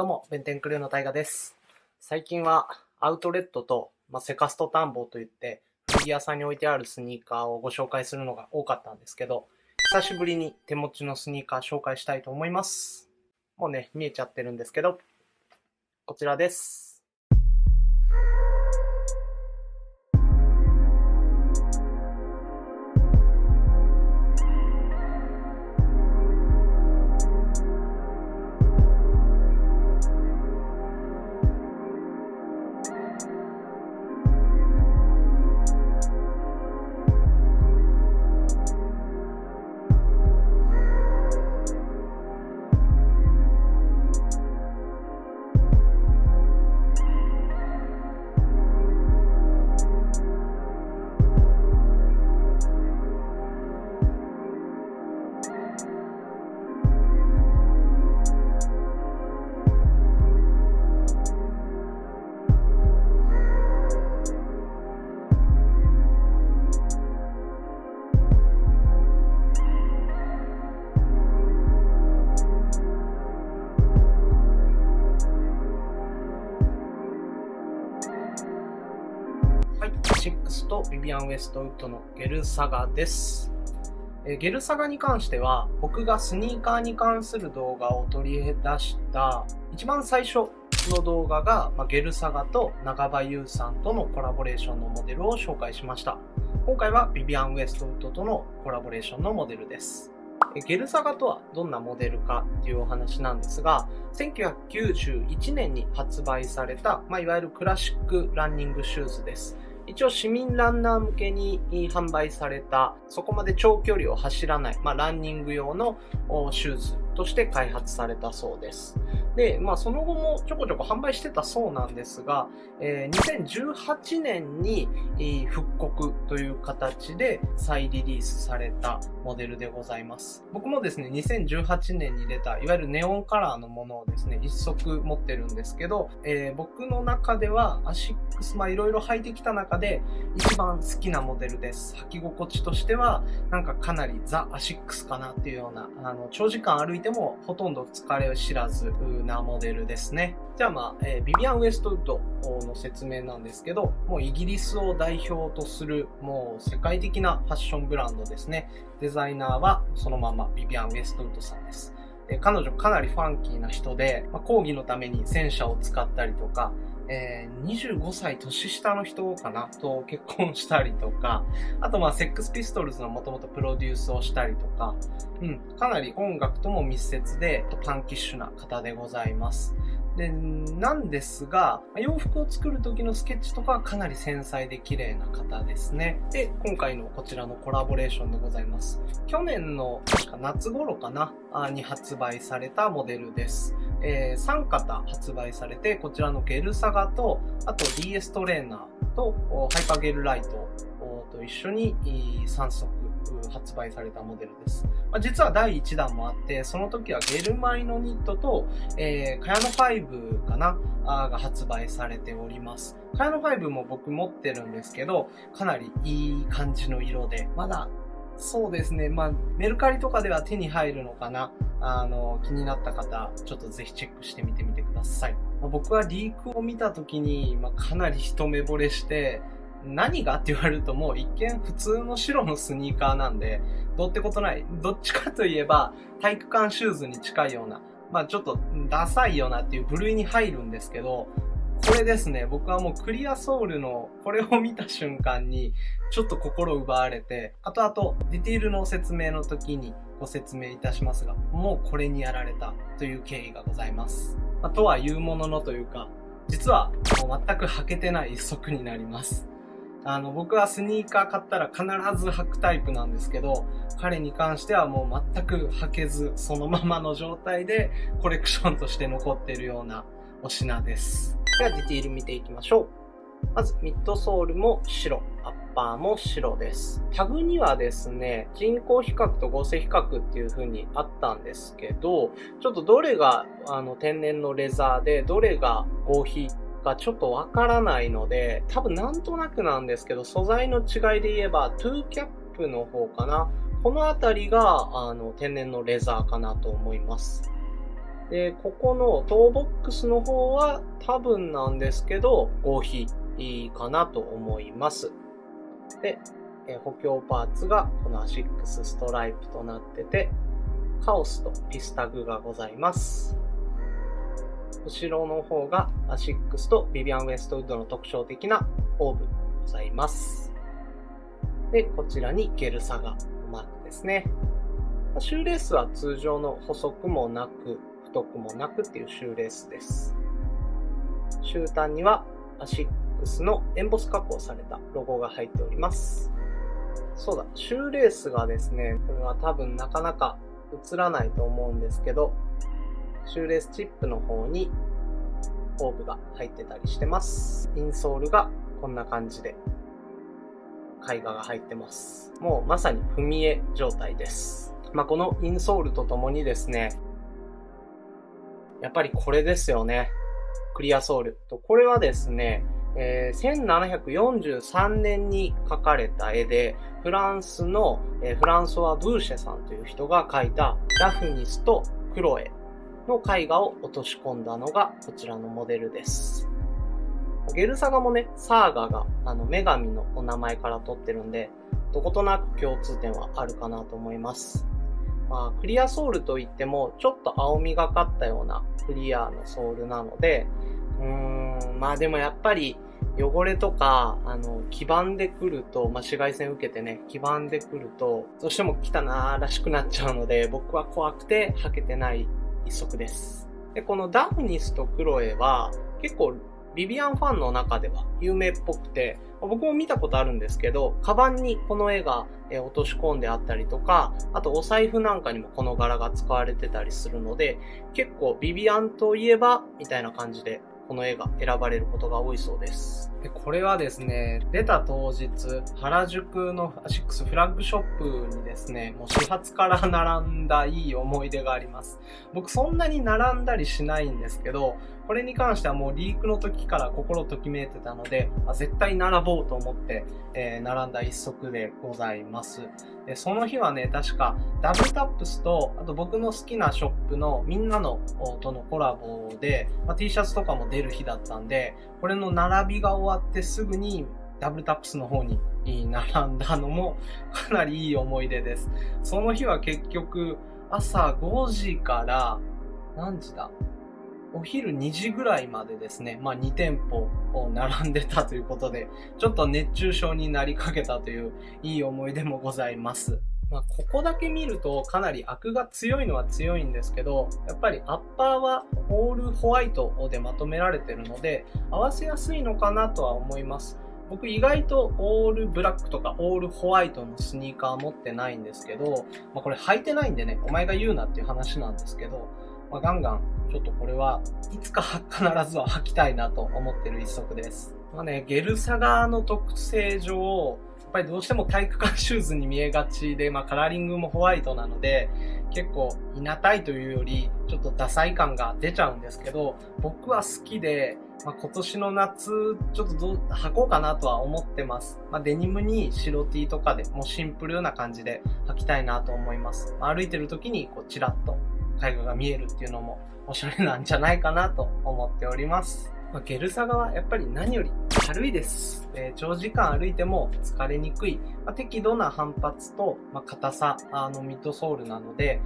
どうも、弁天クルーのタイガです。最近はアウトレットと、セカスト探訪といって古着屋さんに置いてあるスニーカーをご紹介するのが多かったんですけど、久しぶりに手持ちのスニーカー紹介したいと思います。もうね、見えちゃってるんですけど、こちらです。はい、シックスとビビアン・ウエストウッドのゲルサガです。ゲルサガに関しては、僕がスニーカーに関する動画を取り出した一番最初の動画が、ゲルサガと長場優さんとのコラボレーションのモデルを紹介しました。今回はビビアン・ウエストウッドとのコラボレーションのモデルです。ゲルサガとはどんなモデルかっていうお話なんですが、1991年に発売された、いわゆるクラシックランニングシューズです。一応市民ランナー向けに販売された、そこまで長距離を走らない、ランニング用のシューズとして開発されたそうです。で、その後もちょこちょこ販売してたそうなんですが、2018年に復刻という形で再リリースされたモデルでございます。僕もですね、2018年に出た、いわゆるネオンカラーのものをですね、一足持ってるんですけど、僕の中ではアシックス、いろいろ履いてきた中で一番好きなモデルです。履き心地としては、かなりザ・アシックスかなっていうような、長時間歩いてもほとんど疲れを知らずなモデルですね。じゃあビビアン・ウエストウッドの説明なんですけど、もうイギリスを代表とするもう世界的なファッションブランドですね。デザイナーはそのままビビアン・ウエストウッドさんです。彼女かなりファンキーな人で、講義のために戦車を使ったりとか、25歳年下の人かなと結婚したりとか、あとセックスピストルズのもともとプロデュースをしたりとか、かなり音楽とも密接でパンキッシュな方でございます。で、なんですが、洋服を作る時のスケッチとかはかなり繊細で綺麗な方ですね。で、今回のこちらのコラボレーションでございます。去年の確か夏頃かなに発売されたモデルです。3型発売されて、こちらのゲルサガと、あと DS トレーナーとハイパーゲルライトと一緒に3足発売されたモデルです。実は第1弾もあって、その時はゲルマイのニットと、カヤノ5かなが発売されております。カヤノ5も僕持ってるんですけど、かなりいい感じの色で、まだそうですね。メルカリとかでは手に入るのかな。気になった方、ちょっとぜひチェックしてみてみてください。僕はリークを見た時に、かなり一目惚れして、何がって言われるともう一見普通の白のスニーカーなんで、どうってことない。どっちかといえば、体育館シューズに近いような、ちょっとダサいようなっていう部類に入るんですけど、これですね、僕はもうクリアソールのこれを見た瞬間にちょっと心奪われて、後々ディティールの説明の時にご説明いたしますが、もうこれにやられたという経緯がございます。とは言うもののというか、実はもう全く履けてない一足になります。僕はスニーカー買ったら必ず履くタイプなんですけど、彼に関してはもう全く履けず、そのままの状態でコレクションとして残っているようなお品です。ではディティール見ていきましょう。まずミッドソールも白、アッパーも白です。タグにはですね、人工比較と合成比較っていう風にあったんですけど、ちょっとどれが天然のレザーで、どれが合皮がちょっとわからないので、多分なんとなくなんですけど、素材の違いで言えばトゥーキャップの方かな。このあたりが天然のレザーかなと思います。で、ここのトーボックスの方は多分なんですけど、合皮かなと思います。で、補強パーツがこのアシックスストライプとなってて、カオスとピスタグがございます。後ろの方がアシックスとビビアン・ウェストウッドの特徴的なオーブございます。で、こちらにゲルサガのマークですね。シューレースは通常の細くもなく太くもなくっていうシューレースです。終端にはアシックスのエンボス加工されたロゴが入っております。そうだ、シューレースがですね、これは多分なかなか映らないと思うんですけど、シューレースチップの方にオーブが入ってたりしてます。インソールがこんな感じで絵画が入ってます。もうまさに踏み絵状態です。このインソールとともにですね、やっぱりこれですよね。クリアソール。これはですね、1743年に描かれた絵で、フランスのフランソワ・ブーシェさんという人が描いたダフニスとクロエの絵画を落とし込んだのがこちらのモデルです。ゲルサガもね、サーガが女神のお名前から取ってるんで、どことなく共通点はあるかなと思います。クリアソールといっても、ちょっと青みがかったようなクリアのソールなので、でもやっぱり汚れとか、黄ばんでくると、紫外線受けてね、黄ばんでくると、どうしても汚らしくなっちゃうので、僕は怖くて履けてない一足です。で、このダフニスとクロエは、結構ビビアンファンの中では有名っぽくて、僕も見たことあるんですけど、カバンにこの絵が落とし込んであったりとか、あとお財布なんかにもこの柄が使われてたりするので、結構ビビアンといえばみたいな感じでこの絵が選ばれることが多いそうです。で、これはですね、出た当日、原宿のアシックスフラッグショップにですね、もう始発から並んだいい思い出があります。僕そんなに並んだりしないんですけど、これに関してはもうリークの時から心ときめいてたので、絶対並ぼうと思って、並んだ一足でございます。で、その日はね、確かダブルタップスと、あと僕の好きなショップのみんなのとのコラボで、T シャツとかも出る日だったんで、これの並びが終わってすぐにダブルタップスの方に並んだのもかなりいい思い出です。その日は結局朝5時から何時だお昼2時ぐらいまでですね、2店舗を並んでたということで、ちょっと熱中症になりかけたといういい思い出もございます。ここだけ見るとかなりアクが強いのは強いんですけど、やっぱりアッパーはオールホワイトでまとめられてるので、合わせやすいのかなとは思います。僕意外とオールブラックとかオールホワイトのスニーカー持ってないんですけど、これ履いてないんでね、お前が言うなっていう話なんですけど、ガンガンちょっとこれはいつか必ずは履きたいなと思ってる一足です。ゲルサガの特性上、やっぱりどうしても体育館シューズに見えがちで、カラーリングもホワイトなので、結構いなたいというより、ちょっとダサい感が出ちゃうんですけど、僕は好きで、今年の夏、ちょっと履こうかなとは思ってます。デニムに白 T とかで、もうシンプルな感じで履きたいなと思います。歩いてる時にチラッと絵画が見えるっていうのもおしゃれなんじゃないかなと思っております。ゲルサガはやっぱり何より軽いです。長時間歩いても疲れにくい、適度な反発と、硬さのミッドソールなので、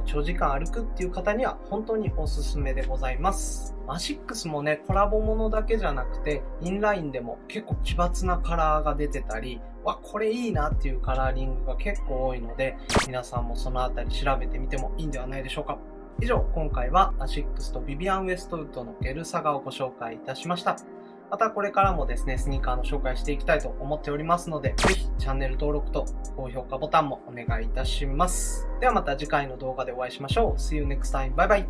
長時間歩くっていう方には本当におすすめでございます。アシックスもね、コラボものだけじゃなくて、インラインでも結構奇抜なカラーが出てたり、これいいなっていうカラーリングが結構多いので、皆さんもそのあたり調べてみてもいいんではないでしょうか。以上、今回はアシックスとビビアン・ウェストウッドのゲルサガをご紹介いたしました。またこれからもですね、スニーカーの紹介していきたいと思っておりますので、ぜひチャンネル登録と高評価ボタンもお願いいたします。ではまた次回の動画でお会いしましょう。See you next time. Bye bye.